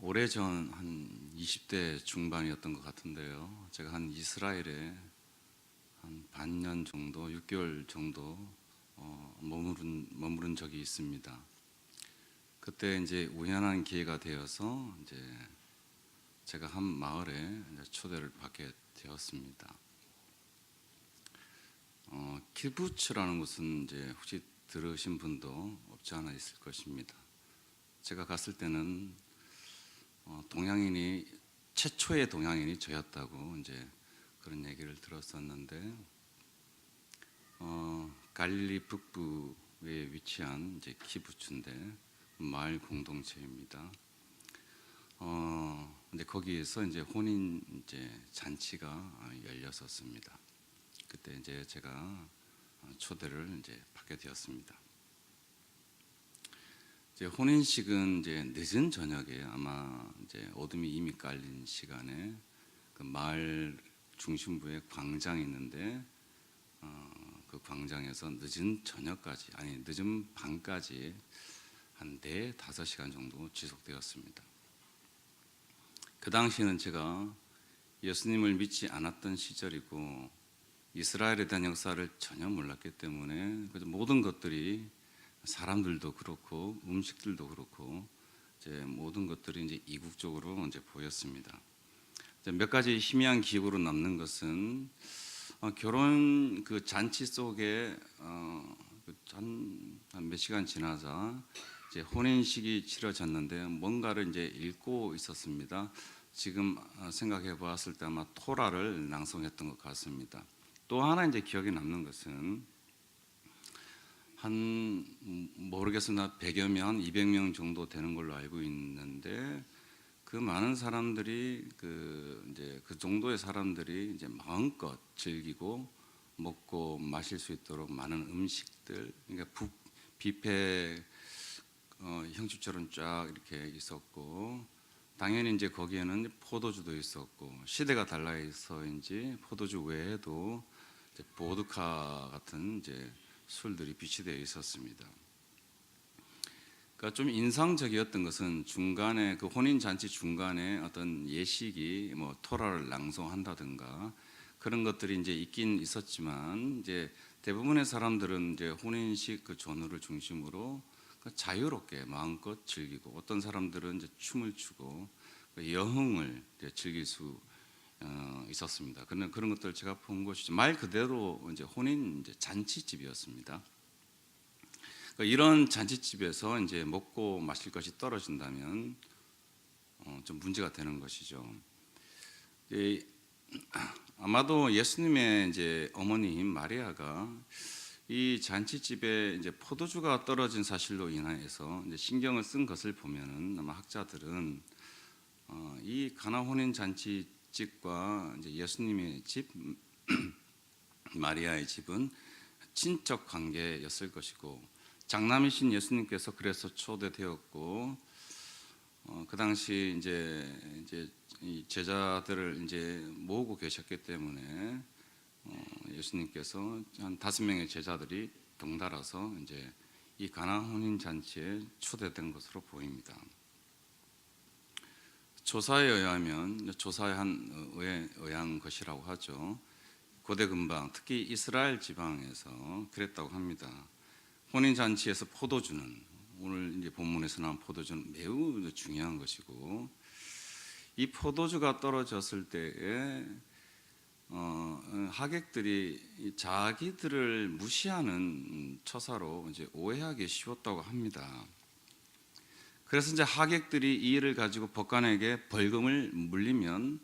오래전 한 20대 중반이었던 것 같은데요. 제가 한 이스라엘에 한 반년 정도, 6개월 정도 머무른 적이 있습니다. 그때 이제 우연한 기회가 되어서 이제 제가 한 마을에 이제 초대를 받게 되었습니다. 키부츠라는 곳은 이제 혹시 들으신 분도 없지 않아 있을 것입니다. 제가 갔을 때는 동양인이 최초의 동양인이 저였다고 이제 그런 얘기를 들었었는데 갈릴리 북부에 위치한 이제 키부츠인데 마을 공동체입니다. 근데 거기에서 이제 혼인 이제 잔치가 열렸었습니다. 그때 이제 제가 초대를 이제 받게 되었습니다. 이제 혼인식은 이제 늦은 저녁에 아마 이제 어둠이 이미 깔린 시간에 그 마을 중심부에 광장이 있는데 그 광장에서 늦은 저녁까지 늦은 밤까지 한 4-5시간 정도 지속되었습니다. 그 당시에는 제가 예수님을 믿지 않았던 시절이고 이스라엘에 대한 역사를 전혀 몰랐기 때문에 모든 것들이 사람들도 그렇고 음식들도 그렇고 이제 모든 것들이 이제 이국적으로 이제 보였습니다. 이제 몇 가지 희미한 기억으로 남는 것은 결혼 그 잔치 속에 한 몇 시간 지나자 이제 혼인식이 치러졌는데 뭔가를 이제 읽고 있었습니다. 지금 생각해 보았을 때 아마 토라를 낭송했던 것 같습니다. 또 하나 이제 기억에 남는 것은 한 모르겠으나 100여 명, 200명 정도 되는 걸로 알고 있는데 그 많은 사람들이 이제 그 정도의 사람들이 이제 마음껏 즐기고 먹고 마실 수 있도록 많은 음식들, 그러니까 뷔페 형식처럼 쫙 이렇게 있었고 당연히 이제 거기에는 포도주도 있었고 시대가 달라서인지 포도주 외에도 이제 보드카 같은 이제 술들이 비치되어 있었습니다. 그러니까 좀 인상적이었던 것은 중간에 그 혼인 잔치 중간에 어떤 예식이 뭐 토라를 낭송한다든가 그런 것들이 이제 있긴 있었지만 이제 대부분의 사람들은 이제 혼인식 그 전후를 중심으로 자유롭게 마음껏 즐기고 어떤 사람들은 이제 춤을 추고 여흥을 이제 즐길 수 있었습니다. 그런 것들 제가 본 것이죠. 말 그대로 이제 혼인 이제 잔치집이었습니다. 그러니까 이런 잔치집에서 이제 먹고 마실 것이 떨어진다면 좀 문제가 되는 것이죠. 아마도 예수님의 이제 어머니인 마리아가 이 잔치집에 이제 포도주가 떨어진 사실로 인하여서 이제 신경을 쓴 것을 보면은 아마 학자들은 이 가나 혼인 잔치집과 이제 예수님의 집 마리아의 집은 친척 관계였을 것이고 장남이신 예수님께서 그래서 초대되었고 그 당시 이제 이 제자들을 이제 모으고 계셨기 때문에 예수님께서 한 5명의 제자들이 덩달아서 이제 이 가나 혼인 잔치에 초대된 것으로 보입니다. 조사에 의하면 조사에 의한 것이라고 하죠. 고대 근방 특히 이스라엘 지방에서 그랬다고 합니다. 혼인 잔치에서 포도주는 오늘 이제 본문에서 나온 포도주는 매우 중요한 것이고 이 포도주가 떨어졌을 때에 하객들이 자기들을 무시하는 처사로 이제 오해하기 쉬웠다고 합니다. 그래서 이제 하객들이 이 일을 가지고 법관에게 벌금을 물리면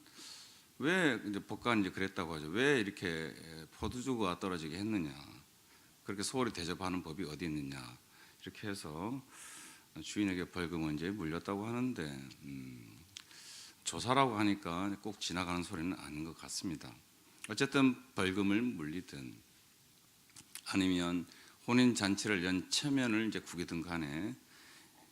왜 이제 법관이 이제 그랬다고 하죠. 왜 이렇게 포도주가 떨어지게 했느냐? 그렇게 소홀히 대접하는 법이 어디 있느냐? 이렇게 해서 주인에게 벌금을 이제 물렸다고 하는데 조사라고 하니까 꼭 지나가는 소리는 아닌 것 같습니다. 어쨌든 벌금을 물리든 아니면 혼인 잔치를 연 체면을 이제 구기든 간에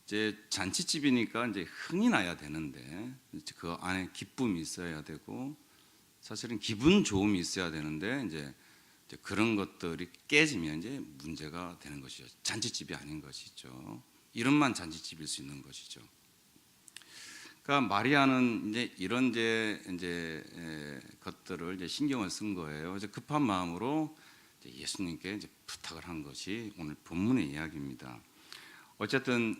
이제 잔치집이니까 이제 흥이 나야 되는데 그 안에 기쁨이 있어야 되고 사실은 기분 좋음이 있어야 되는데 이제 그런 것들이 깨지면 이제 문제가 되는 것이죠. 잔치집이 아닌 것이죠. 이름만 잔치집일 수 있는 것이죠. 그러니까 마리아는 이제 이런 것들을 이제 신경을 쓴 거예요. 이제 급한 마음으로 이제 예수님께 이제 부탁을 한 것이 오늘 본문의 이야기입니다. 어쨌든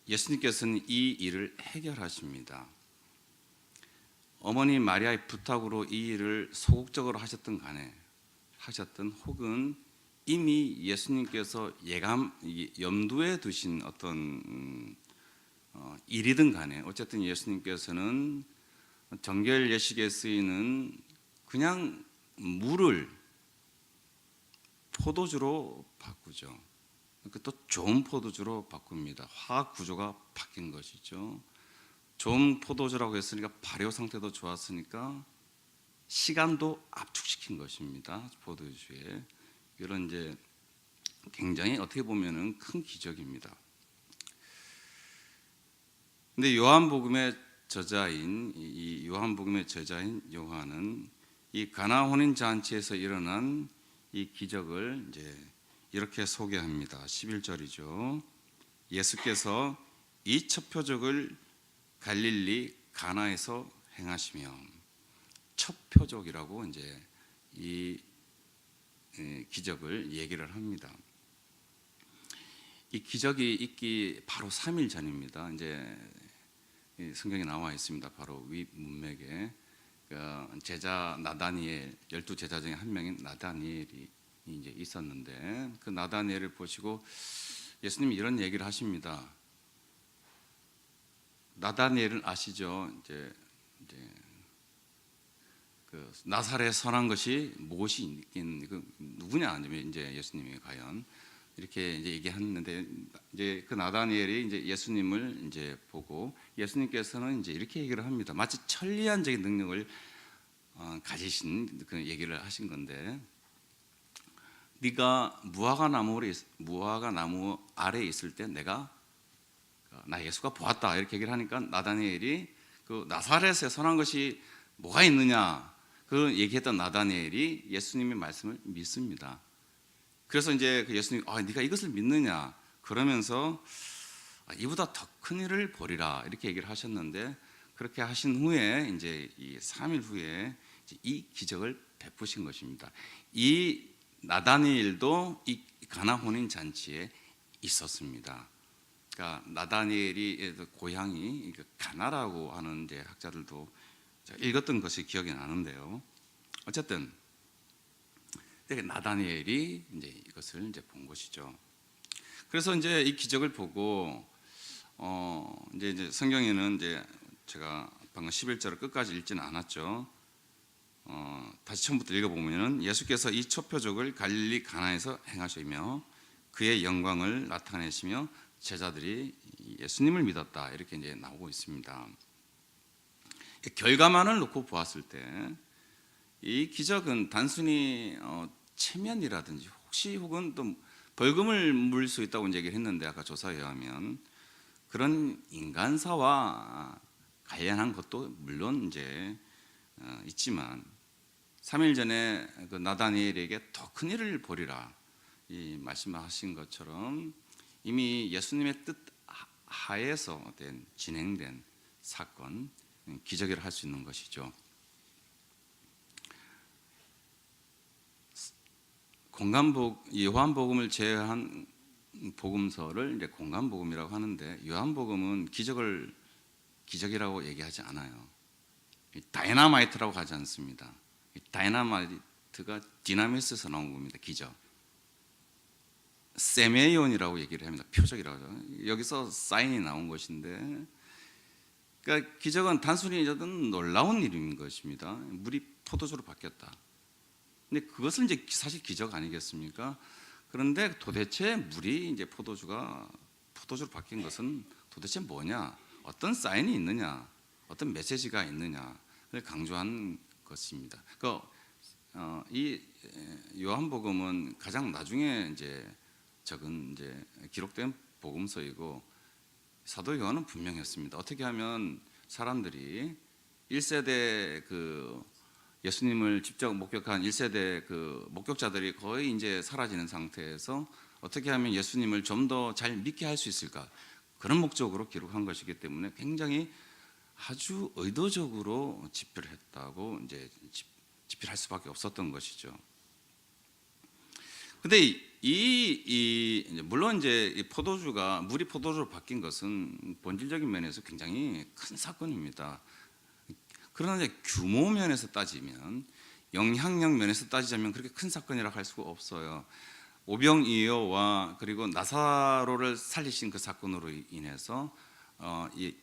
예수님께서는 이 일을 해결하십니다. 어머니 마리아의 부탁으로 이 일을 소극적으로 하셨든 혹은 이미 예수님께서 염두에 두신 어떤 일이든 간에 어쨌든 예수님께서는 정결 예식에 쓰이는 그냥 물을 포도주로 바꾸죠. 또 좋은 포도주로 바꿉니다. 화학 구조가 바뀐 것이죠. 좋은 포도주라고 했으니까 발효 상태도 좋았으니까 시간도 압축시킨 것입니다. 포도주에 이런 이제 굉장히 어떻게 보면은 큰 기적입니다. 근데 요한복음의 저자인 요한은 이 가나 혼인 잔치에서 일어난 이 기적을 이제 이렇게 소개합니다. 11절이죠. 예수께서 이 첫 표적을 갈릴리 가나에서 행하시며, 첫 표적이라고 이제 이 기적을 얘기를 합니다. 이 기적이 있기 바로 3일 전입니다. 이제 성경에 나와 있습니다. 바로 윗 문맥에 제자 나다니엘, 12제자 중에 한 명인 나다니엘이 이제 있었는데, 그 나다니엘을 보시고 예수님이 이런 얘기를 하십니다. 나다니엘은 아시죠? 이제 그 나사렛 선한 것이 무엇이 있긴, 그 누구냐? 이제 예수님이 과연 이렇게 이제 얘기했는데, 이제 그 나다니엘이 이제 예수님을 이제 보고 예수님께서는 이제 이렇게 얘기를 합니다. 마치 천리안적인 능력을 가지신 그 얘기를 하신 건데, 네가 무화과 나무 아래에 있을 때 나 예수가 보았다 이렇게 얘기를 하니까 나다니엘이 그 나사렛에 선한 것이 뭐가 있느냐 그 얘기했던 나다니엘이 예수님의 말씀을 믿습니다. 그래서 이제 그 예수님 네가 이것을 믿느냐 그러면서 이보다 더 큰 일을 보리라 이렇게 얘기를 하셨는데, 그렇게 하신 후에 이제 이 3일 후에 이제 이 기적을 베푸신 것입니다. 이 나다니엘도 이 가나 혼인 잔치에 있었습니다. 그러니까 나다니엘이 고향이 가나라고 하는 이제 학자들도 읽었던 것이 기억이 나는데요. 어쨌든 나다니엘이 이제 이것을 이제 본 것이죠. 그래서 이제 이 기적을 보고 이제 성경에는 이제 제가 방금 11절을 끝까지 읽지는 않았죠. 다시 처음부터 읽어보면은 예수께서 이 첫 표적을 갈릴리 가나에서 행하시며 그의 영광을 나타내시며 제자들이 예수님을 믿었다 이렇게 이제 나오고 있습니다. 결과만을 놓고 보았을 때 이 기적은 단순히 체면이라든지 혹은 또 벌금을 물을 수 있다고 얘기를 했는데, 아까 조사에 의하면 그런 인간사와 관련한 것도 물론 이제 있지만 3일 전에 그 나다니엘에게 더 큰 일을 보리라 이 말씀하신 것처럼 이미 예수님의 뜻 하에서 진행된 사건, 기적이라 할 수 있는 것이죠. 요한복음을 제외한 복음서를 이제 공간복음이라고 하는데, 요한복음은 기적이라고 얘기하지 않아요. 다이나마이트라고 하지 않습니다. 다이나마이트가 디나미스에서 나온 겁니다. 기적. 세메이온이라고 얘기를 합니다. 표적이라고 하죠. 여기서 사인이 나온 것인데, 그러니까 기적은 단순히 놀라운 일인 것입니다. 물이 포도주로 바뀌었다. 근데 그것은 이제 사실 기적 아니겠습니까? 그런데 도대체 물이 이제 포도주로 바뀐 것은 도대체 뭐냐? 어떤 사인이 있느냐? 어떤 메시지가 있느냐를 강조한 것입니다. 이 요한복음은 가장 나중에 이제 적은 이제 기록된 복음서이고, 사도 요한은 분명했습니다. 어떻게 하면 사람들이 1세대 그 예수님을 직접 목격한 1세대 그 목격자들이 거의 이제 사라지는 상태에서 어떻게 하면 예수님을 좀 더 잘 믿게 할 수 있을까, 그런 목적으로 기록한 것이기 때문에 굉장히 아주 의도적으로 집필을 했다고 이제 집필할 수밖에 없었던 것이죠. 근데 물론 이제 이 포도주가 물이 포도주로 바뀐 것은 본질적인 면에서 굉장히 큰 사건입니다. 그러나 이제 규모 면에서 따지면, 영향력 면에서 따지자면 그렇게 큰 사건이라고 할 수가 없어요. 오병이어와 그리고 나사로를 살리신 그 사건으로 인해서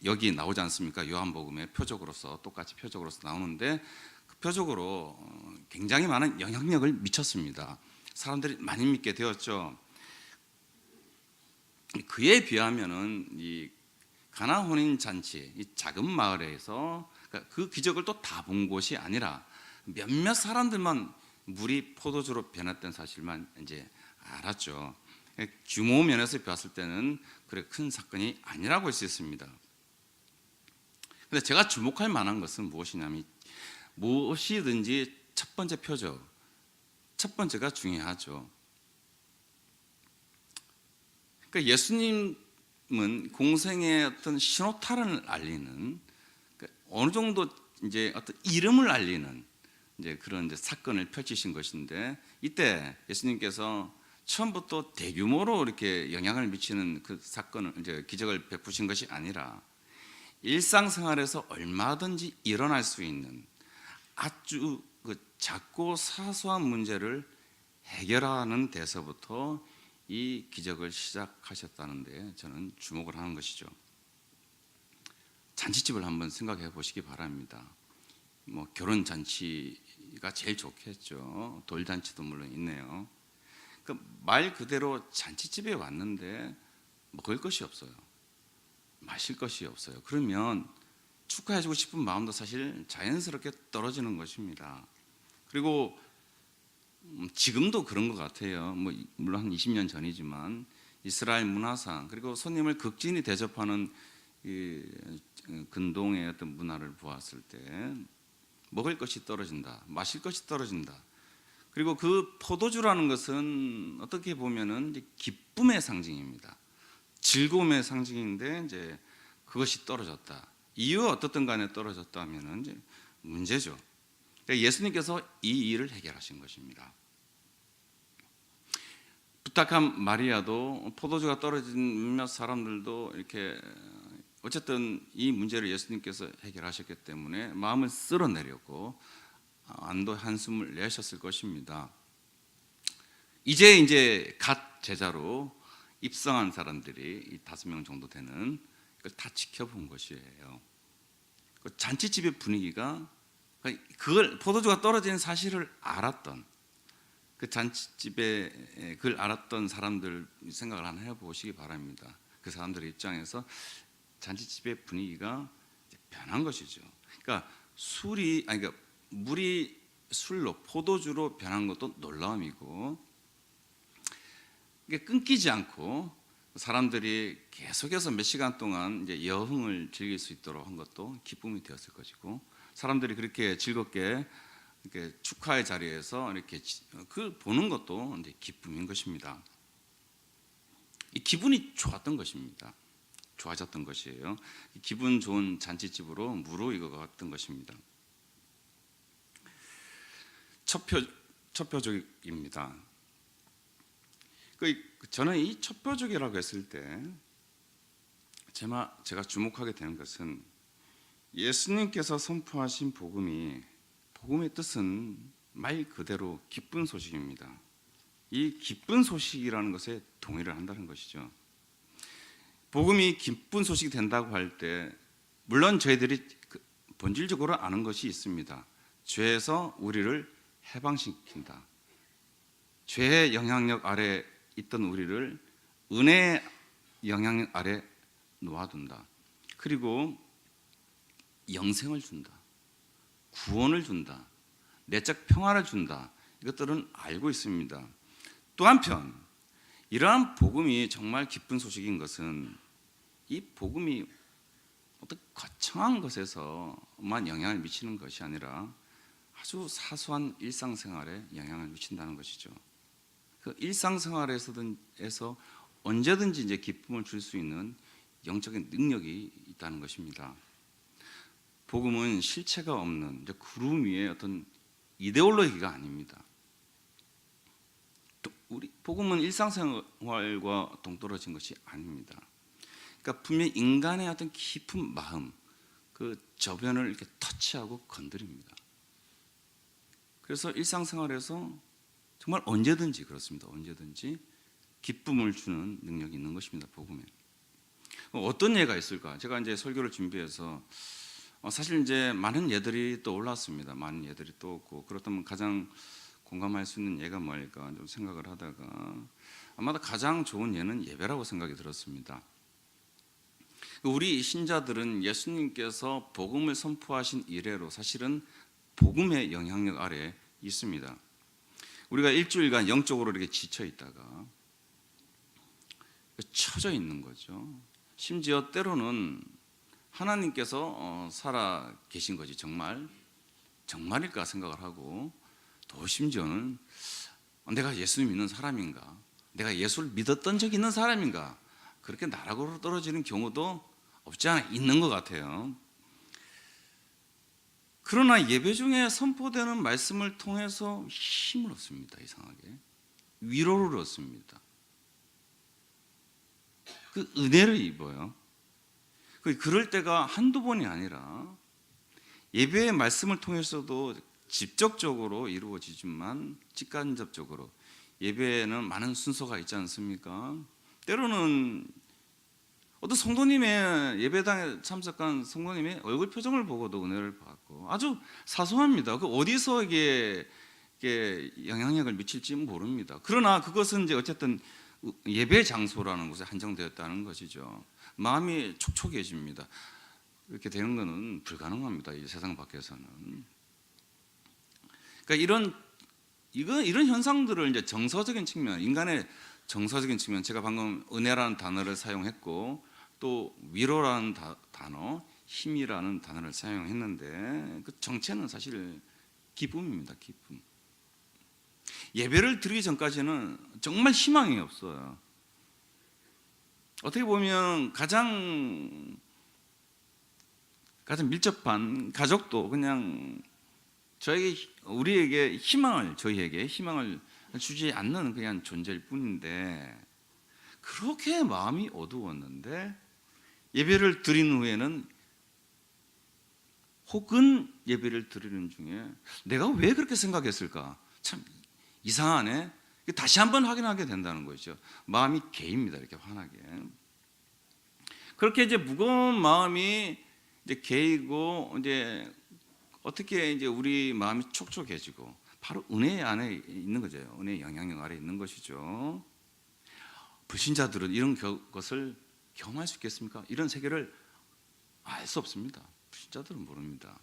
여기 나오지 않습니까? 요한복음의 표적으로서, 똑같이 표적으로서 나오는데, 그 표적으로 굉장히 많은 영향력을 미쳤습니다. 사람들이 많이 믿게 되었죠. 그에 비하면은 이 가나 혼인 잔치, 이 작은 마을에서 그 기적을 또 다 본 곳이 아니라 몇몇 사람들만 물이 포도주로 변했던 사실만 이제 알았죠. 규모 면에서 봤을 때는 그래 큰 사건이 아니라고 할 수 있습니다. 근데 제가 주목할 만한 것은 무엇이냐면, 무엇이든지 첫 번째 표적, 첫 번째가 중요하죠. 그러니까 예수님은 공생의 어떤 신호탄을 알리는, 그러니까 어느 정도 이제 어떤 이름을 알리는 이제 그런 이제 사건을 펼치신 것인데, 이때 예수님께서 처음부터 대규모로 이렇게 영향을 미치는 그 사건을, 이제 기적을 베푸신 것이 아니라 일상생활에서 얼마든지 일어날 수 있는 아주 그 작고 사소한 문제를 해결하는 데서부터 이 기적을 시작하셨다는 데 저는 주목을 하는 것이죠. 잔치집을 한번 생각해 보시기 바랍니다. 뭐 결혼 잔치가 제일 좋겠죠. 돌잔치도 물론 있네요. 그 말 그대로 잔치집에 왔는데 먹을 것이 없어요. 마실 것이 없어요. 그러면 축하해주고 싶은 마음도 사실 자연스럽게 떨어지는 것입니다. 그리고 지금도 그런 것 같아요. 뭐 물론 한 20년 전이지만 이스라엘 문화상, 그리고 손님을 극진히 대접하는 이 근동의 어떤 문화를 보았을 때 먹을 것이 떨어진다, 마실 것이 떨어진다. 그리고 그 포도주라는 것은 어떻게 보면은 이제 기쁨의 상징입니다. 즐거움의 상징인데 이제 그것이 떨어졌다. 이유가 어떻든 간에 떨어졌다 하면은 이제 문제죠. 그러니까 예수님께서 이 일을 해결하신 것입니다. 부탁한 마리아도, 포도주가 떨어진 몇 사람들도 이렇게 어쨌든 이 문제를 예수님께서 해결하셨기 때문에 마음을 쓸어내렸고 안도 한숨을 내셨을 것입니다. 이제 갓 제자로 입성한 사람들이 5명 정도 되는, 그걸 다 지켜본 것이에요. 그 잔치집의 분위기가, 그걸 포도주가 떨어진 사실을 알았던, 그 잔치집에 그걸 알았던 사람들 생각을 한번 해보시기 바랍니다. 그 사람들의 입장에서 잔치집의 분위기가 변한 것이죠. 그러니까 물이 술로, 포도주로 변한 것도 놀라움이고, 이게 끊기지 않고 사람들이 계속해서 몇 시간 동안 이제 여흥을 즐길 수 있도록 한 것도 기쁨이 되었을 것이고, 사람들이 그렇게 즐겁게 이렇게 축하의 자리에서 이렇게 그 보는 것도 이제 기쁨인 것입니다. 이 기분이 좋았던 것입니다. 좋아졌던 것이에요. 기분 좋은 잔치집으로 무르익어갔던 것입니다. 첫 표적입니다. 저는 이 첫 표적이라고 했을 때 제가 주목하게 되는 것은, 예수님께서 선포하신 복음의 뜻은 말 그대로 기쁜 소식입니다. 이 기쁜 소식이라는 것에 동의를 한다는 것이죠. 복음이 기쁜 소식이 된다고 할 때 물론 저희들이 본질적으로 아는 것이 있습니다. 죄에서 우리를 해방시킨다. 죄의 영향력 아래 있던 우리를 은혜의 영향력 아래 놓아둔다. 그리고 영생을 준다. 구원을 준다. 내적 평화를 준다. 이것들은 알고 있습니다. 또 한편 이러한 복음이 정말 기쁜 소식인 것은, 이 복음이 어떤 거창한 것에서만 영향을 미치는 것이 아니라 아주 사소한 일상생활에 영향을 미친다는 것이죠. 그 일상생활에서 언제든지 이제 기쁨을 줄 수 있는 영적인 능력이 있다는 것입니다. 복음은 실체가 없는 이제 구름 위의 어떤 이데올로기가 아닙니다. 우리 복음은 일상생활과 동떨어진 것이 아닙니다. 그러니까 분명히 인간의 어떤 깊은 마음, 그 저변을 이렇게 터치하고 건드립니다. 그래서 일상생활에서 정말 언제든지 그렇습니다. 언제든지 기쁨을 주는 능력이 있는 것입니다. 복음에. 어떤 예가 있을까? 제가 이제 설교를 준비해서 사실 이제 많은 예들이 또 올랐습니다. 많은 예들이 또 없고, 그렇다면 가장 공감할 수 있는 예가 뭘까 좀 생각을 하다가 아마도 가장 좋은 예는 예배라고 생각이 들었습니다. 우리 신자들은 예수님께서 복음을 선포하신 이래로 사실은 복음의 영향력 아래 있습니다. 우리가 일주일간 영적으로 이렇게 지쳐 있다가 처져 있는 거죠. 심지어 때로는 하나님께서 살아 계신 거지 정말일까 생각을 하고, 또 심지어는 내가 예수를 믿는 사람인가, 내가 예수를 믿었던 적이 있는 사람인가, 그렇게 나락으로 떨어지는 경우도 없지 않아 있는 것 같아요. 그러나 예배 중에 선포되는 말씀을 통해서 힘을 얻습니다. 이상하게 위로를 얻습니다. 그 은혜를 입어요. 그럴 때가 한두 번이 아니라 예배의 말씀을 통해서도 직접적으로 이루어지지만 직간접적으로 예배에는 많은 순서가 있지 않습니까? 때로는 어떤 성도님의 예배당에 참석한 성도님의 얼굴 표정을 보고도 은혜를 받고, 아주 사소합니다. 그 어디서 이게 영향력을 미칠지 모릅니다. 그러나 그것은 이제 어쨌든 예배 장소라는 곳에 한정되었다는 것이죠. 마음이 촉촉해집니다. 이렇게 되는 것은 불가능합니다. 이 세상 밖에서는. 그러니까 이런 현상들을 이제 정서적인 측면, 인간의 정서적인 측면, 제가 방금 은혜라는 단어를 사용했고 또 위로라는 단어, 힘이라는 단어를 사용했는데 그 정체는 사실 기쁨입니다. 기쁨. 예배를 드리기 전까지는 정말 희망이 없어요. 어떻게 보면 가장 밀접한 가족도 그냥 저희에게 희망을 주지 않는 그냥 존재일 뿐인데, 그렇게 마음이 어두웠는데 예배를 드린 후에는, 혹은 예배를 드리는 중에 내가 왜 그렇게 생각했을까, 참 이상하네, 다시 한번 확인하게 된다는 것이죠. 마음이 개입니다. 이렇게 환하게. 그렇게 이제 무거운 마음이 이제 개이고, 이제 어떻게 이제 우리 마음이 촉촉해지고, 바로 은혜 안에 있는 거죠. 은혜의 영향력 아래 있는 것이죠. 불신자들은 이런 것을 경험할 수 있겠습니까? 이런 세계를 알 수 없습니다. 불신자들은 모릅니다.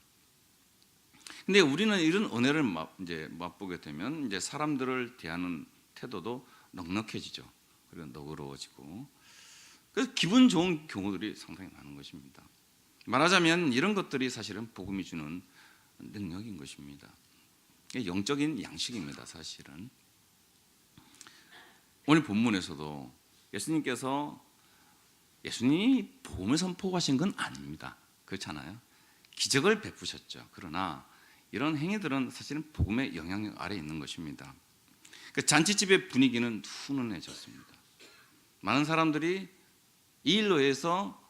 근데 우리는 이런 은혜를 이제 맛보게 되면 이제 사람들을 대하는 태도도 넉넉해지죠. 그리고 너그러워지고, 그래서 기분 좋은 경우들이 상당히 많은 것입니다. 말하자면 이런 것들이 사실은 복음이 주는 능력인 것입니다. 영적인 양식입니다. 사실은 오늘 본문에서도 예수님이 복음을 선포하신 건 아닙니다. 그렇잖아요. 기적을 베푸셨죠. 그러나 이런 행위들은 사실은 복음의 영향력 아래 있는 것입니다. 그 잔치집의 분위기는 훈훈해졌습니다. 많은 사람들이 이 일로 해서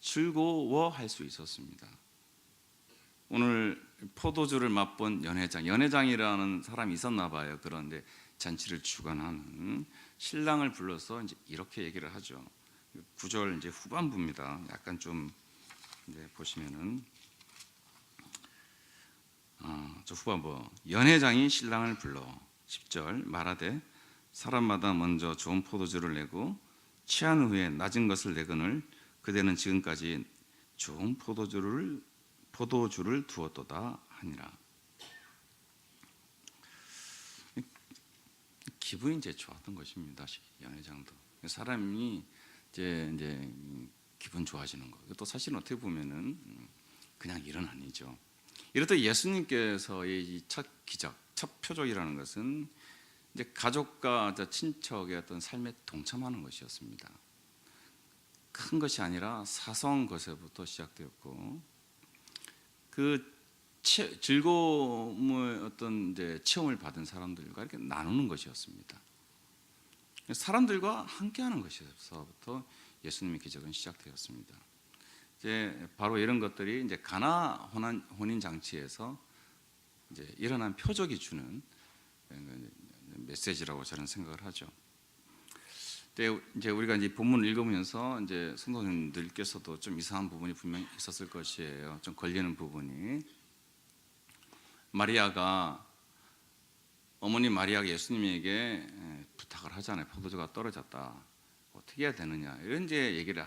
즐거워할 수 있었습니다. 오늘 포도주를 맛본 연회장이라는 사람이 있었나 봐요. 그런데 잔치를 주관하는 신랑을 불러서 이제 이렇게 얘기를 하죠. 9절 이제 후반부입니다. 약간 좀 이제 보시면은 저 후반부, 연회장이 신랑을 불러 10절 말하되 사람마다 먼저 좋은 포도주를 내고 취한 후에 낮은 것을 내거늘 그대는 지금까지 좋은 포도주를 두었도다 하니라. 기분이 이제 좋았던 것입니다. 연회장도 사람이 이제 기분 좋아지는 거. 또 사실은 어떻게 보면은 그냥 일은 아니죠. 이렇듯 예수님께서의 첫 기적, 첫 표적이라는 것은 이제 가족과 친척의 어떤 삶에 동참하는 것이었습니다. 큰 것이 아니라 사소한 것에부터 시작되었고, 그 즐거움의 어떤 이제 체험을 받은 사람들과 이렇게 나누는 것이었습니다. 사람들과 함께하는 것에서부터 예수님의 기적은 시작되었습니다. 이제 바로 이런 것들이 이제 가나 혼인 장치에서 이제 일어난 표적이 주는 메시지라고 저는 생각을 하죠. 이제 우리가 이제 본문을 읽으면서 이제 성도님들께서도 좀 이상한 부분이 분명히 있었을 것이에요. 좀 걸리는 부분이. 어머니 마리아가 예수님에게 부탁을 하잖아요. 포도주가 떨어졌다. 어떻게 해야 되느냐 이런 이제 얘기를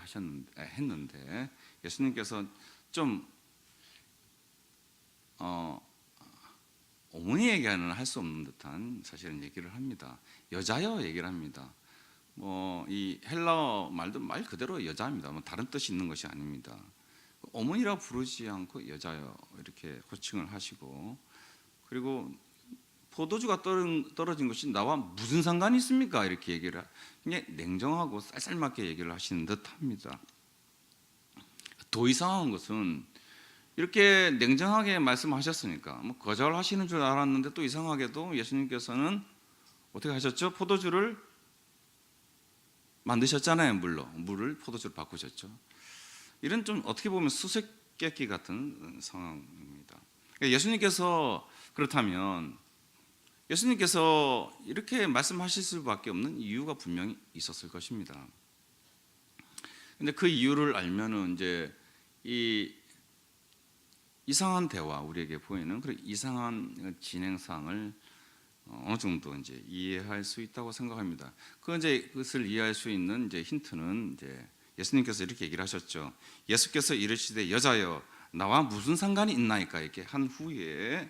했는데 예수님께서 좀 어머니에게는 할 수 없는 듯한 사실은 얘기를 합니다. 여자여 얘기를 합니다. 이 헬라어 말도 말 그대로 여자입니다. 다른 뜻이 있는 것이 아닙니다. 어머니라 부르지 않고 여자여 이렇게 호칭을 하시고, 그리고 포도주가 떨어진 것이 나와 무슨 상관이 있습니까? 이렇게 얘기를 그냥 냉정하고 쌀쌀맞게 얘기를 하시는 듯합니다. 더 이상한 것은 이렇게 냉정하게 말씀하셨으니까 거절하시는 줄 알았는데 또 이상하게도 예수님께서는 어떻게 하셨죠? 포도주를 만드셨잖아요. 물을 포도주로 바꾸셨죠. 이런 좀 어떻게 보면 수수께끼 같은 상황입니다. 예수님께서 그렇다면 예수님께서 이렇게 말씀하실 수밖에 없는 이유가 분명히 있었을 것입니다. 근데 그 이유를 알면은 이제 이 이상한 대화, 우리에게 보이는 그런 이상한 진행상을 어느 정도 이제 이해할 수 있다고 생각합니다. 그것을 이해할 수 있는 이제 힌트는 이제 예수님께서 이렇게 얘기를 하셨죠. 예수께서 이르시되 여자여 나와 무슨 상관이 있나이까 이렇게 한 후에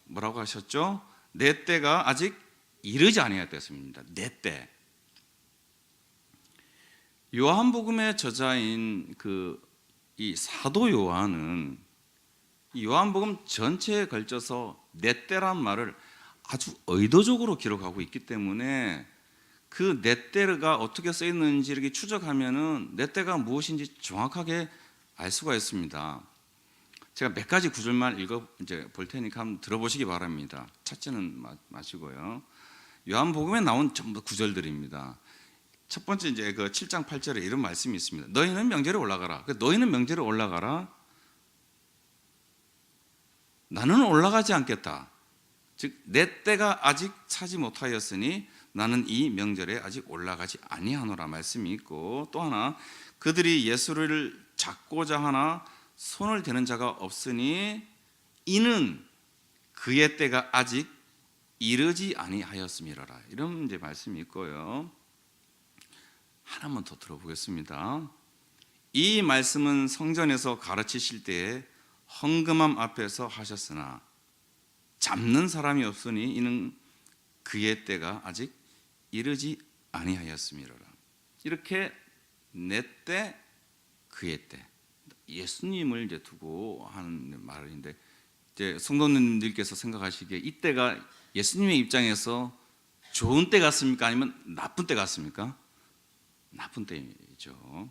뭐라고 하셨죠? 내 때가 아직 이르지 아니하였습니다. 내 때. 요한복음의 저자인 이 사도 요한은 이 요한복음 전체에 걸쳐서 내 때란 말을 아주 의도적으로 기록하고 있기 때문에 그 내 때가 어떻게 써 있는지 이렇게 추적하면은 내 때가 무엇인지 정확하게 알 수가 있습니다. 제가 몇 가지 구절만 이제 볼 테니까 한번 들어보시기 바랍니다. 찾지는 마시고요. 요한복음에 나온 전부 구절들입니다. 첫 번째 이제 그 7장 8절에 이런 말씀이 있습니다. 너희는 명절에 올라가라. 너희는 명절에 올라가라. 나는 올라가지 않겠다. 즉 내 때가 아직 차지 못하였으니 나는 이 명절에 아직 올라가지 아니하노라 말씀이 있고, 또 하나 그들이 예수를 잡고자 하나 손을 대는 자가 없으니 이는 그의 때가 아직 이르지 아니하였음이로라. 이런 이제 말씀이 있고요. 하나만 더 들어보겠습니다. 이 말씀은 성전에서 가르치실 때에 헌금함 앞에서 하셨으나 잡는 사람이 없으니 이는 그의 때가 아직 이르지 아니하였음이로라. 이렇게 내 때, 그의 때, 예수님을 이제 두고 하는 말인데, 이제 성도님들께서 생각하시기에 이 때가 예수님의 입장에서 좋은 때 같습니까? 아니면 나쁜 때 같습니까? 나쁜 때이죠.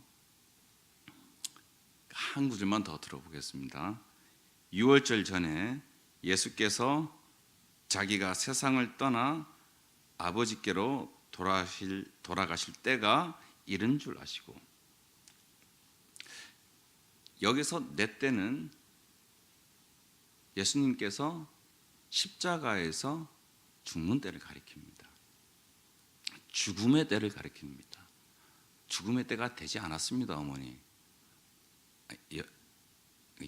한 구절만 더 들어보겠습니다. 6월절 전에 예수께서 자기가 세상을 떠나 아버지께로 돌아가실 때가 이른 줄 아시고, 여기서 내 때는 예수님께서 십자가에서 죽는 때를 가리킵니다. 죽음의 때를 가리킵니다. 죽음의 때가 되지 않았습니다. 어머니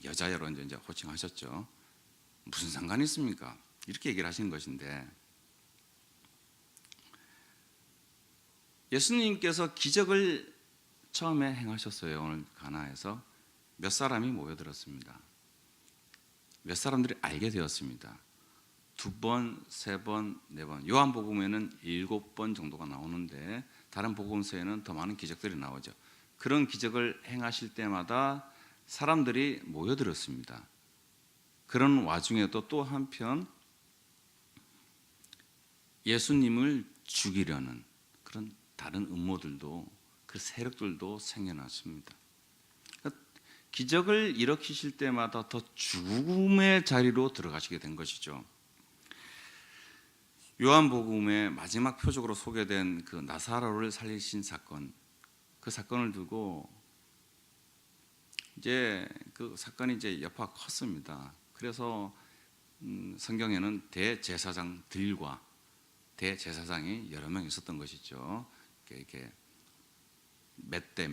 여자여로 이제 호칭하셨죠. 무슨 상관이 있습니까? 이렇게 얘기를 하시는 것인데, 예수님께서 기적을 처음에 행하셨어요. 오늘 가나에서 몇 사람이 모여들었습니다. 몇 사람들이 알게 되었습니다. 2번, 3번, 4번. 요한복음에는 7번 정도가 나오는데 다른 복음서에는 더 많은 기적들이 나오죠. 그런 기적을 행하실 때마다 사람들이 모여들었습니다. 그런 와중에도 또 한편 예수님을 죽이려는 그런 다른 음모들도, 그 세력들도 생겨났습니다. 기적을 일으키실 때마다 더 죽음의 자리로 들어가시게 된 것이죠. 요한복음의 마지막 표적으로 소개된 그 나사로를 살리신 사건, 그 사건을 두고 이제 그 사건이 이제 여파가 컸습니다. 그래서 성경에는 대제사장들과 대제사장이 여러 명 있었던 것이죠. 이렇게 몇 대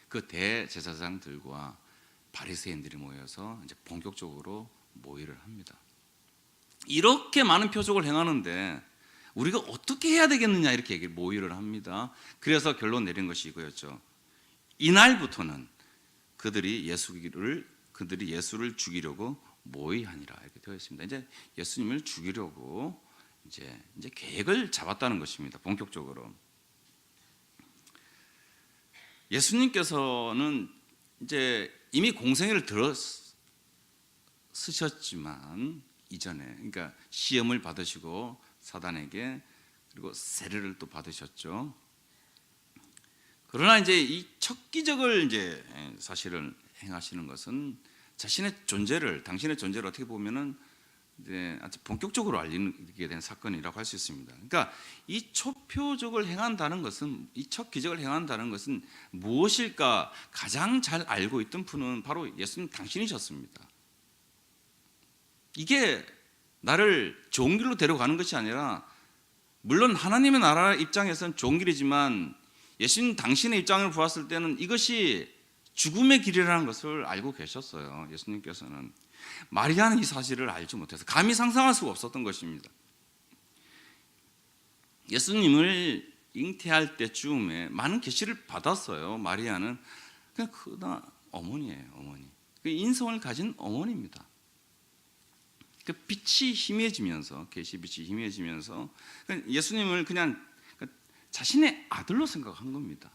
그 대제사장들과 바리새인들이 모여서 이제 본격적으로 모의를 합니다. 이렇게 많은 표적을 행하는데 우리가 어떻게 해야 되겠느냐 이렇게 모의를 합니다. 그래서 결론 내린 것이 이거였죠. 이날부터는 그들이 예수를 죽이려고 모의하니라 이렇게 되어 있습니다. 이제 예수님을 죽이려고 이제 계획을 잡았다는 것입니다. 본격적으로. 예수님께서는 이제 이미 공생애를 쓰셨지만 이전에, 그러니까 시험을 받으시고 사단에게, 그리고 세례를 또 받으셨죠. 그러나 이제 이 첫 기적을 이제 사실은 행하시는 것은 자신의 존재를, 당신의 존재를 어떻게 보면은 이제 아주 본격적으로 알리게 된 사건이라고 할 수 있습니다. 그러니까 이 초표적을 행한다는 것은, 이 첫 기적을 행한다는 것은 무엇일까 가장 잘 알고 있던 분은 바로 예수님 당신이셨습니다. 이게 나를 좋은 길로 데려가는 것이 아니라, 물론 하나님의 나라 입장에서는 좋은 길이지만 예수님 당신의 입장을 보았을 때는 이것이 죽음의 길이라는 것을 알고 계셨어요. 예수님께서는. 마리아는 이 사실을 알지 못해서 감히 상상할 수가 없었던 것입니다. 예수님을 잉태할 때쯤에 많은 계시를 받았어요. 마리아는 그냥 그나 어머니예요. 어머니. 그 인성을 가진 어머니입니다. 그 빛이 희미해지면서, 계시 빛이 희미해지면서 예수님을 그냥 자신의 아들로 생각한 겁니다.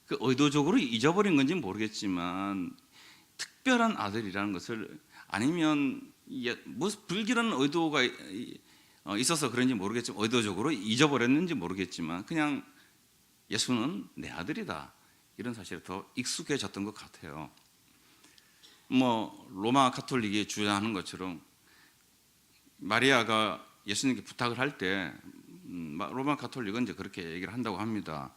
그 의도적으로 잊어버린 건지 모르겠지만 특별한 아들이라는 것을, 아니면 무슨 불길한 의도가 있어서 그런지 모르겠지만 의도적으로 잊어버렸는지 모르겠지만 그냥 예수는 내 아들이다, 이런 사실에 더 익숙해졌던 것 같아요. 로마 가톨릭이 주장하는 것처럼 마리아가 예수님께 부탁을 할 때 로마 가톨릭은 이제 그렇게 얘기를 한다고 합니다.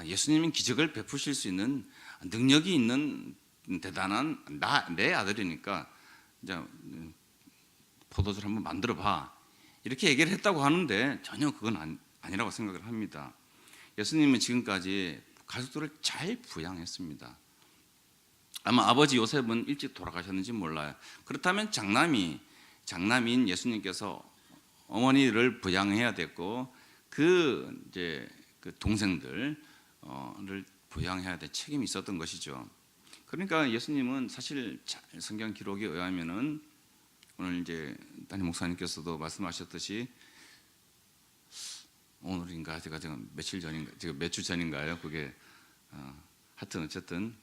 예수님은 기적을 베푸실 수 있는 능력이 있는 대단한 내 아들이니까 이제 포도주를 한번 만들어 봐, 이렇게 얘기를 했다고 하는데 전혀 그건 아니라고 생각을 합니다. 예수님은 지금까지 가족들을 잘 부양했습니다. 아마 아버지 요셉은 일찍 돌아가셨는지 몰라요. 그렇다면 장남인 예수님께서 어머니를 부양해야 됐고 그 동생들을 부양해야 될 책임이 있었던 것이죠. 그러니까 예수님은 사실 성경 기록에 의하면은, 오늘 이제 담임 목사님께서도 말씀하셨듯이, 오늘인가 제가 며칠 전인가, 지금 몇 주 전인가요? 그게 하여튼 어쨌든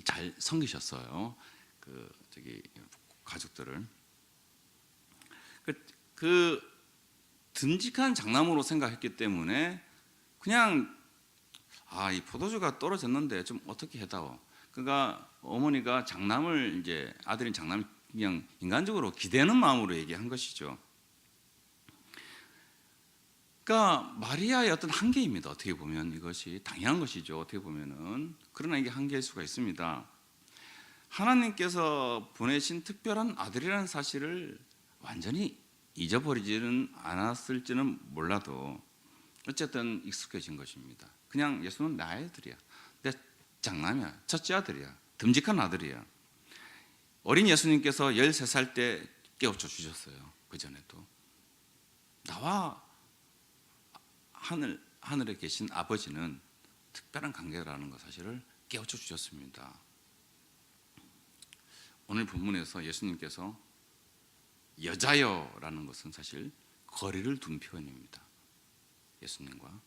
잘 섬기셨어요. 가족들을. 그 듬직한 장남으로 생각했기 때문에 그냥 이 포도주가 떨어졌는데 좀 어떻게 해다오. 그러니까 어머니가 장남을, 이제 아들인 장남을 그냥 인간적으로 기대는 마음으로 얘기한 것이죠. 그러니까 마리아의 어떤 한계입니다. 어떻게 보면 이것이 당연한 것이죠. 어떻게 보면은. 그러나 이게 한계일 수가 있습니다. 하나님께서 보내신 특별한 아들이라는 사실을 완전히 잊어버리지는 않았을지는 몰라도 어쨌든 익숙해진 것입니다. 그냥 예수는 내 아들이야, 내 장남이야, 첫째 아들이야, 듬직한 아들이야. 어린 예수님께서 13살 때 깨우쳐 주셨어요. 그전에도 나와 하늘에 계신 아버지는 특별한 관계라는 것 사실을 깨우쳐 주셨습니다. 오늘 본문에서 예수님께서 여자여라는 것은 사실 거리를 둔 표현입니다. 예수님과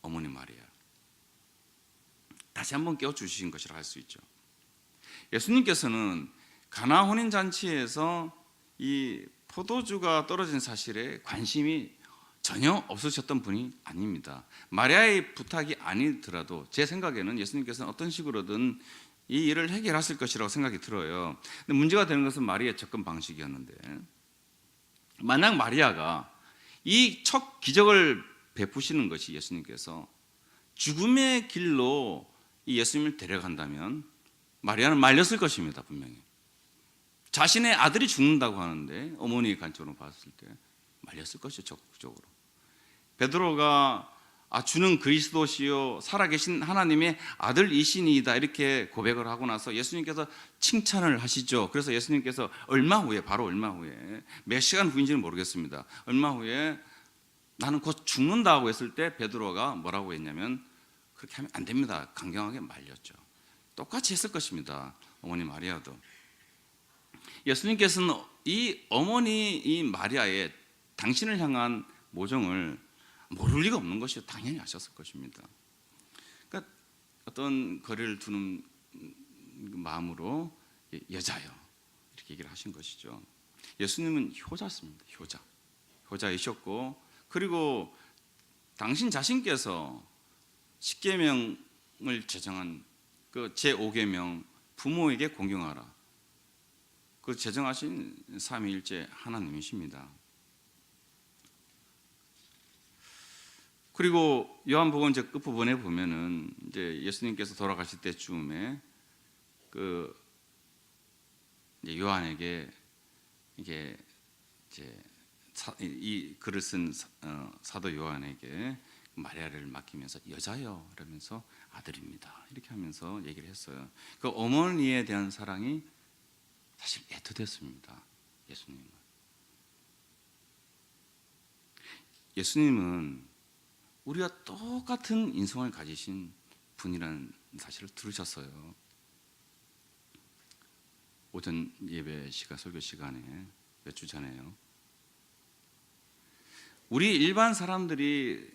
어머니 마리아, 다시 한번 깨워주신 것이라 할 수 있죠. 예수님께서는 가나 혼인 잔치에서 이 포도주가 떨어진 사실에 관심이 전혀 없으셨던 분이 아닙니다. 마리아의 부탁이 아니더라도 제 생각에는 예수님께서는 어떤 식으로든 이 일을 해결했을 것이라고 생각이 들어요. 근데 문제가 되는 것은 마리아의 접근 방식이었는데, 만약 마리아가 이 첫 기적을 베푸시는 것이 예수님께서 죽음의 길로 이 예수님을 데려간다면 마리아는 말렸을 것입니다. 분명히 자신의 아들이 죽는다고 하는데 어머니의 관점으로 봤을 때 말렸을 것이죠. 적극적으로. 베드로가 주는 그리스도시요 살아계신 하나님의 아들이시니이다 이렇게 고백을 하고 나서 예수님께서 칭찬을 하시죠. 그래서 예수님께서 바로 얼마 후에, 몇 시간 후인지는 모르겠습니다. 얼마 후에 나는 곧 죽는다고 했을 때 베드로가 뭐라고 했냐면, 그렇게 하면 안 됩니다. 강경하게 말렸죠. 똑같이 했을 것입니다. 어머니 마리아도. 예수님께서는 이 어머니 이 마리아의 당신을 향한 모정을 모를 리가 없는 것이요, 당연히 아셨을 것입니다. 그러니까 어떤 거리를 두는 마음으로 여자요 이렇게 얘기를 하신 것이죠. 예수님은 효자였습니다. 효자이셨고, 그리고 당신 자신께서 십계명을 제정한 그 제5계명 부모에게 공경하라, 그 제정하신 삼위일체 하나님이십니다. 그리고 요한복음 이제 끝부분에 보면은 이제 예수님께서 돌아가실 때쯤에 그 이제 요한에게 이게 이제 이 글을 쓴 사도 요한에게 마리아를 맡기면서 여자여 이러면서 아들입니다 이렇게 하면서 얘기를 했어요. 그 어머니에 대한 사랑이 사실 애틋했습니다. 예수님은 우리가 똑같은 인성을 가지신 분이라는 사실을 들으셨어요. 오전 예배 시간, 설교 시간에 몇 주 전에요. 우리 일반 사람들이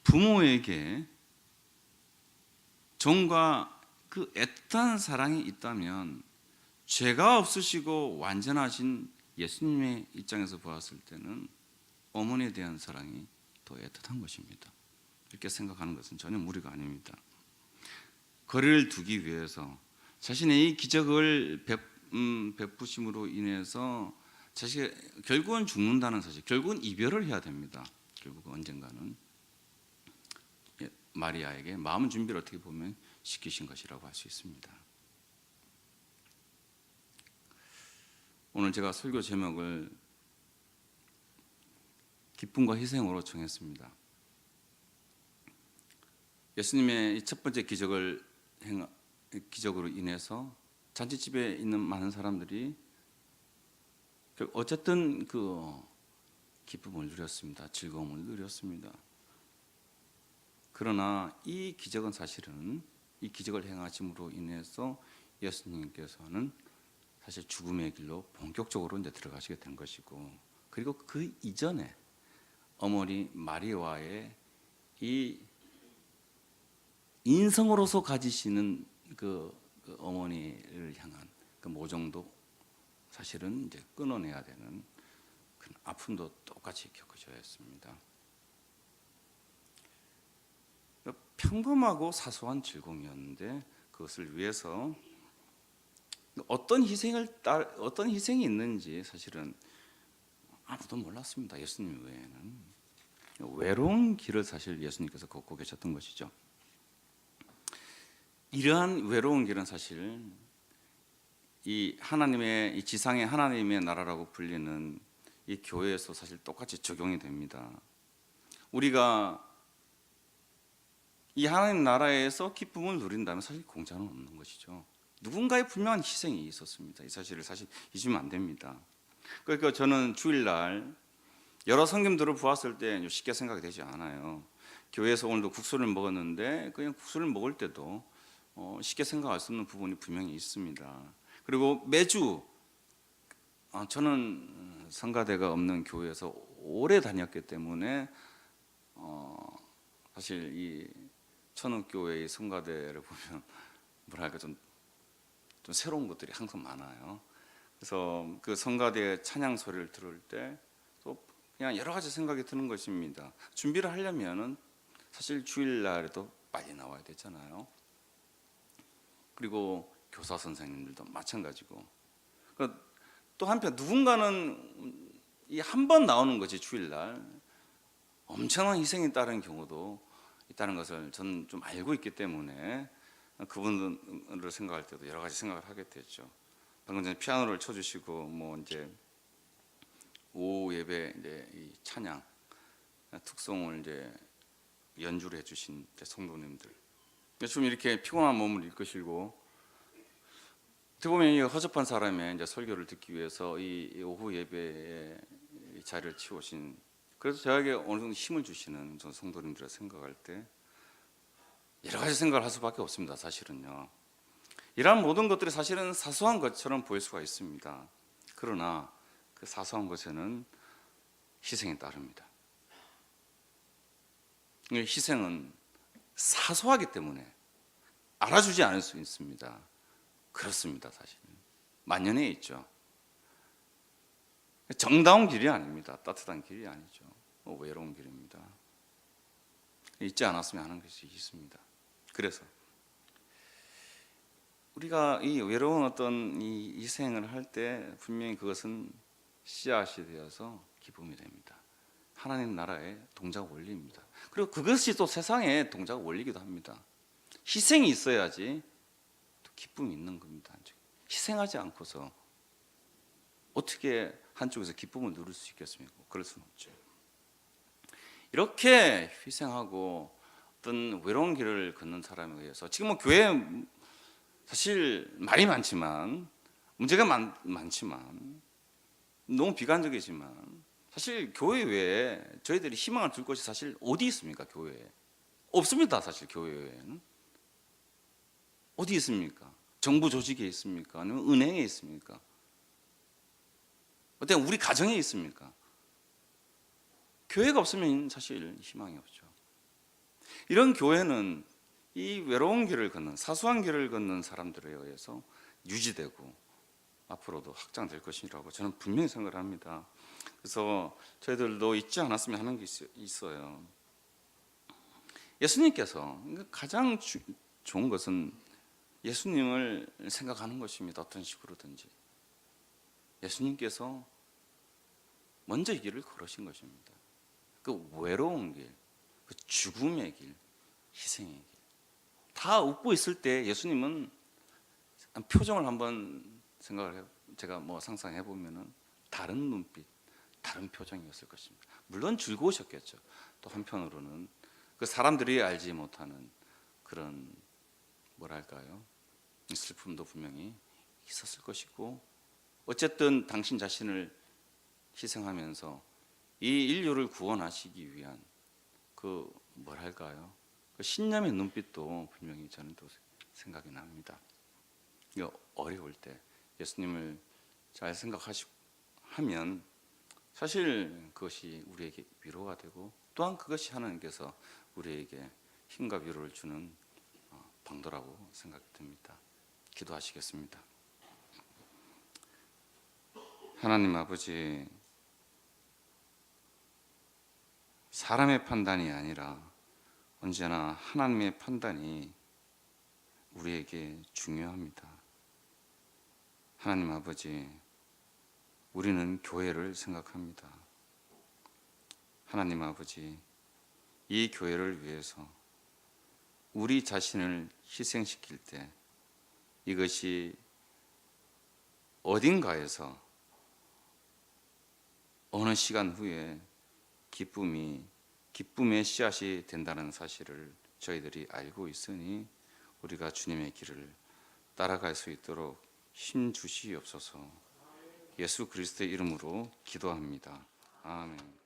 부모에게 정과 그 애틋한 사랑이 있다면, 죄가 없으시고 완전하신 예수님의 입장에서 보았을 때는 어머니에 대한 사랑이 더 애틋한 것입니다. 이렇게 생각하는 것은 전혀 무리가 아닙니다. 거리를 두기 위해서 자신의 이 기적을 베푸심으로 인해서 사실 결국은 죽는다는 사실, 결국은 이별을 해야 됩니다. 결국 언젠가는 마리아에게 마음 준비를 어떻게 보면 시키신 것이라고 할 수 있습니다. 오늘 제가 설교 제목을 기쁨과 희생으로 정했습니다. 예수님의 첫 번째 기적으로 인해서 잔치집에 있는 많은 사람들이 어쨌든 그 기쁨을 누렸습니다. 즐거움을 누렸습니다. 그러나 이 기적은 사실은 이 기적을 행하심으로 인해서 예수님께서는 사실 죽음의 길로 본격적으로 이제 들어가시게 된 것이고, 그리고 그 이전에 어머니 마리아와의 이 인성으로서 가지시는 그 어머니를 향한 그 모정도 사실은 이제 끊어내야 되는 그 아픔도 똑같이 겪으셔야 했습니다. 평범하고 사소한 즐거움이었는데 그것을 위해서 어떤 희생이 있는지 사실은 아무도 몰랐습니다. 예수님 외에는. 외로운 길을 사실 예수님께서 걷고 계셨던 것이죠. 이러한 외로운 길은 사실 이 하나님의, 이 지상의 하나님의 나라라고 불리는 이 교회에서 사실 똑같이 적용이 됩니다. 우리가 이 하나님 나라에서 기쁨을 누린다면 사실 공짜는 없는 것이죠. 누군가의 분명한 희생이 있었습니다. 이 사실을 사실 잊으면 안 됩니다. 그러니까 저는 주일날 여러 성경들을 보았을 때 쉽게 생각이 되지 않아요. 교회에서 오늘도 국수를 먹었는데 그냥 국수를 먹을 때도 쉽게 생각할 수 없는 부분이 분명히 있습니다. 그리고 매주 저는 성가대가 없는 교회에서 오래 다녔기 때문에 사실 이 천옥교회의 성가대를 보면 뭐랄까 좀 새로운 것들이 항상 많아요. 그래서 그 성가대의 찬양 소리를 들을 때 또 그냥 여러 가지 생각이 드는 것입니다. 준비를 하려면은 사실 주일날에도 빨리 나와야 되잖아요. 그리고 교사 선생님들도 마찬가지고. 또 한편 누군가는 이 한 번 나오는 것이 주일날 엄청난 희생이 따른 경우도 있다는 것을 저는 좀 알고 있기 때문에 그분들을 생각할 때도 여러 가지 생각을 하게 됐죠. 방금 전에 피아노를 쳐주시고 뭐 이제 오후 예배 이제 이 찬양 특송을 이제 연주를 해주신 성도님들, 좀 이렇게 피곤한 몸을 이끄시고 어떻게 보면 이 허접한 사람의 이제 설교를 듣기 위해서 이 오후 예배에 이 자리를 치우신, 그래서 저에게 어느 정도 힘을 주시는 전 성도님들을 생각할 때 여러 가지 생각을 할 수밖에 없습니다. 사실은요. 이러한 모든 것들이 사실은 사소한 것처럼 보일 수가 있습니다. 그러나 그 사소한 것에는 희생이 따릅니다. 희생은 사소하기 때문에 알아주지 않을 수 있습니다. 그렇습니다. 사실은 만연해 있죠. 정다운 길이 아닙니다. 따뜻한 길이 아니죠. 외로운 길입니다. 잊지 않았으면 하는 것이 있습니다. 그래서 우리가 이 외로운 어떤 이 희생을 할 때 분명히 그것은 씨앗이 되어서 기쁨이 됩니다. 하나님 나라의 동작 원리입니다. 그리고 그것이 또 세상의 동작 원리기도 합니다. 희생이 있어야지 또 기쁨이 있는 겁니다. 희생하지 않고서 어떻게 한쪽에서 기쁨을 누릴 수 있겠습니까? 그럴 수는 없죠. 이렇게 희생하고 어떤 외로운 길을 걷는 사람에 의해서 지금 뭐 교회 사실 말이 많지만 문제가 많지만 너무 비관적이지만 사실 교회 외에 저희들이 희망을 둘 곳이 사실 어디 있습니까? 교회에 없습니다. 사실 교회 외에는 어디 있습니까? 정부 조직에 있습니까? 아니면 은행에 있습니까? 어때 우리 가정에 있습니까? 교회가 없으면 사실 희망이 없죠. 이런 교회는 이 외로운 길을 걷는 사소한 길을 걷는 사람들에 의해서 유지되고 앞으로도 확장될 것이라고 저는 분명히 생각을 합니다. 그래서 저희들도 잊지 않았으면 하는 게 있어요. 예수님께서 가장 좋은 것은 예수님을 생각하는 것입니다. 어떤 식으로든지 예수님께서 먼저 이 길을 걸으신 것입니다. 그 외로운 길, 그 죽음의 길, 희생의 길. 다 웃고 있을 때 예수님은 표정을 한번 제가 뭐 상상해 보면은 다른 눈빛, 다른 표정이었을 것입니다. 물론 즐거우셨겠죠. 또 한편으로는 그 사람들이 알지 못하는 그런 뭐랄까요? 슬픔도 분명히 있었을 것이고, 어쨌든 당신 자신을 희생하면서 이 인류를 구원하시기 위한 그 뭐랄까요? 그 신념의 눈빛도 분명히 저는 또 생각이 납니다. 어려울 때 예수님을 잘 생각하면 사실 그것이 우리에게 위로가 되고 또한 그것이 하나님께서 우리에게 힘과 위로를 주는 방도라고 생각이 듭니다. 기도하시겠습니다. 하나님 아버지, 사람의 판단이 아니라 언제나 하나님의 판단이 우리에게 중요합니다. 하나님 아버지, 우리는 교회를 생각합니다. 하나님 아버지, 이 교회를 위해서 우리 자신을 희생시킬 때 이것이 어딘가에서 어느 시간 후에 기쁨의 씨앗이 된다는 사실을 저희들이 알고 있으니 우리가 주님의 길을 따라갈 수 있도록 힘 주시옵소서. 예수 그리스도의 이름으로 기도합니다. 아멘.